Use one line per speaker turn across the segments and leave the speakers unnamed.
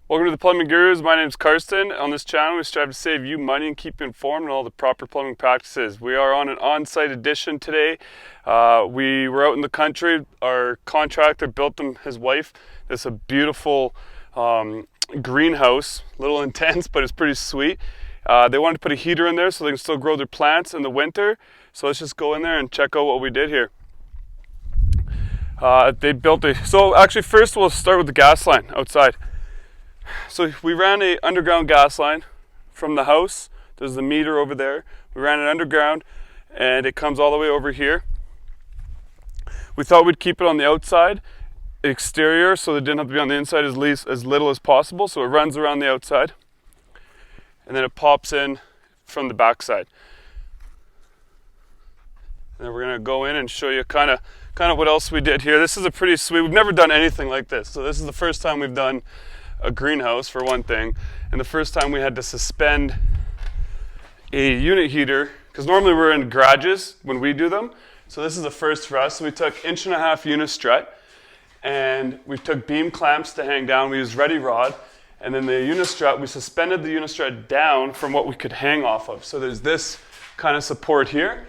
Welcome to the Plumbing Gurus. My name is Karsten. On this channel, we strive to save you money and keep you informed on all the proper plumbing practices. We are on an on-site edition today. We were out in the country. Our contractor built his wife, this a beautiful greenhouse. A little intense, but it's pretty sweet. They wanted to put a heater in there so they can still grow their plants in the winter. So let's just go in there and check out what we did here. They built so actually first we'll start with the gas line outside. So we ran an underground gas line from the house. There's the meter over there. We ran it underground and it comes all the way over here. We thought we'd keep it on the outside, exterior, so it didn't have to be on the inside as little as possible. So it runs around the outside and then it pops in from the back side. And then we're gonna go in and show you kind of what else we did here. This is a pretty sweet, we've never done anything like this. So this is the first time we've done a greenhouse for one thing, and the first time we had to suspend a unit heater, because normally we're in garages when we do them. So this is the first for us. So we took 1.5 inch unistrut and we took beam clamps to hang down. We used ready rod, and then the unistrut, we suspended the unistrut down from what we could hang off of. So there's this kind of support here,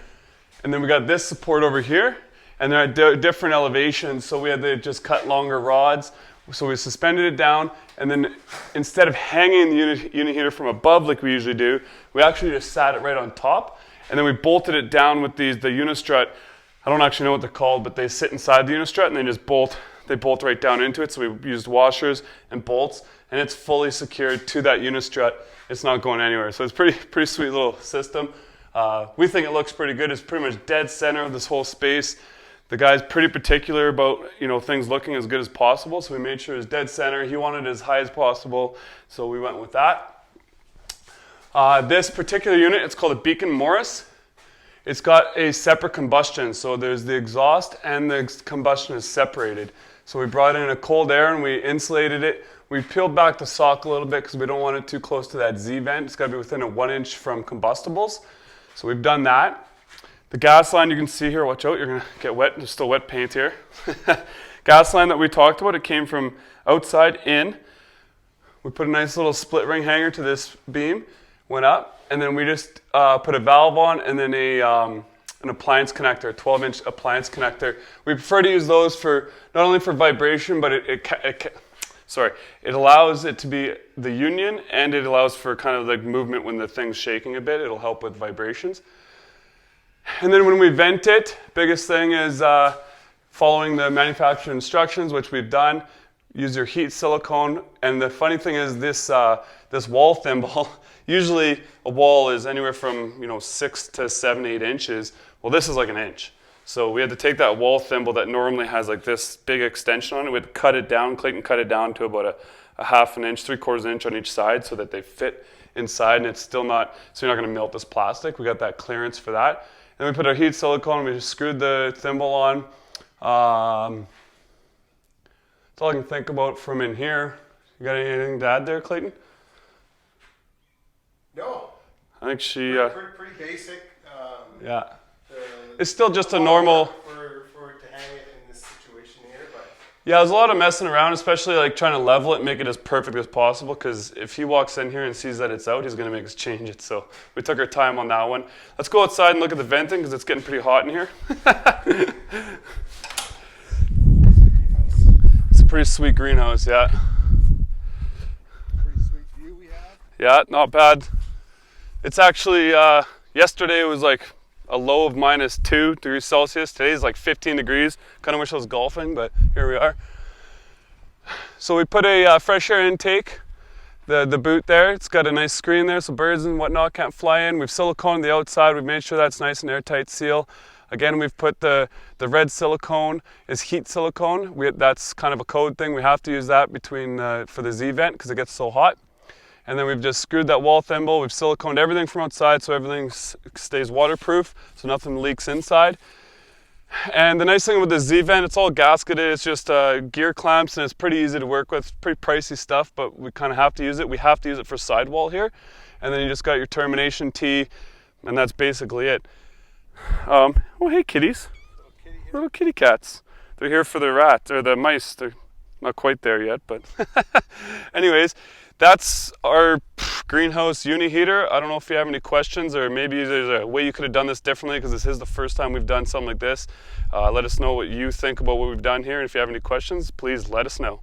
and then we got this support over here, and they're at different elevations, so we had to just cut longer rods. So we suspended it down, and then instead of hanging the unit heater from above like we usually do, we actually just sat it right on top, and then we bolted it down with the unistrut. I don't actually know what they're called, but they sit inside the unistrut and they bolt right down into it. So we used washers and bolts, and it's fully secured to that unistrut. It's not going anywhere. So it's pretty sweet little system. We think it looks pretty good. It's pretty much dead center of this whole space. The guy's pretty particular about, things looking as good as possible, so we made sure it's dead center. He wanted it as high as possible, so we went with that. This particular unit, it's called a Beacon Morris. It's got a separate combustion, so there's the exhaust and the combustion is separated. So we brought in a cold air and we insulated it. We peeled back the sock a little bit because we don't want it too close to that Z vent. It's got to be within a 1 inch from combustibles. So we've done that. The gas line you can see here, watch out, you're going to get wet. There's still wet paint here. Gas line that we talked about, it came from outside in. We put a nice little split ring hanger to this beam, went up, and then we just put a valve on and then an appliance connector, a 12-inch appliance connector. We prefer to use those for not only for vibration, but it allows it to be the union, and it allows for kind of like movement when the thing's shaking a bit. It'll help with vibrations. And then when we vent it, biggest thing is following the manufacturer instructions, which we've done. Use your heat silicone. And the funny thing is this wall thimble, usually a wall is anywhere from 6 to 7, 8 inches. Well, this is like 1 inch. So we had to take that wall thimble that normally has like this big extension on it. We had to cut it down, Clayton cut it down to about a 1/2 inch, 3/4 inch on each side so that they fit inside, and it's still not, so you're not going to melt this plastic. We got that clearance for that. Then we put our heat silicone, we just screwed the thimble on. That's all I can think about from in here. You got anything to add there, Clayton?
No.
I think she...
pretty basic.
Yeah. It's still just a normal...
For it to hang it in this situation here, but...
Yeah, there's a lot of messing around, especially like trying to level it and make it as perfect as possible, because if he walks in here and sees that it's out, he's going to make us change it. So we took our time on that one. Let's go outside and look at the venting, because it's getting pretty hot in here. It's a pretty sweet greenhouse, yeah.
Pretty sweet view we have.
Yeah, not bad. It's actually, yesterday it was like a low of -2 degrees Celsius. Today's like 15 degrees. Kind of wish I was golfing, but here we are. So we put a fresh air intake, the boot there. It's got a nice screen there so birds and whatnot can't fly in. We've siliconed the outside. We've made sure that's nice and airtight seal. Again, we've put the red silicone is heat silicone. That's kind of a code thing. We have to use that for the Z vent because it gets so hot. And then we've just screwed that wall thimble. We've siliconed everything from outside so everything stays waterproof, so nothing leaks inside. And the nice thing with the Z vent, it's all gasketed. It's just gear clamps, and it's pretty easy to work with. Pretty pricey stuff, but we kind of have to use it. We have to use it for sidewall here. And then you just got your termination tee, and that's basically it. Oh, hey kitties. Little kitty cats. They're here for the rats, or the mice. They're not quite there yet, but anyways, that's our greenhouse uni heater. I don't know if you have any questions, or maybe there's a way you could have done this differently, because this is the first time we've done something like this. Let us know what you think about what we've done here, and if you have any questions, please let us know.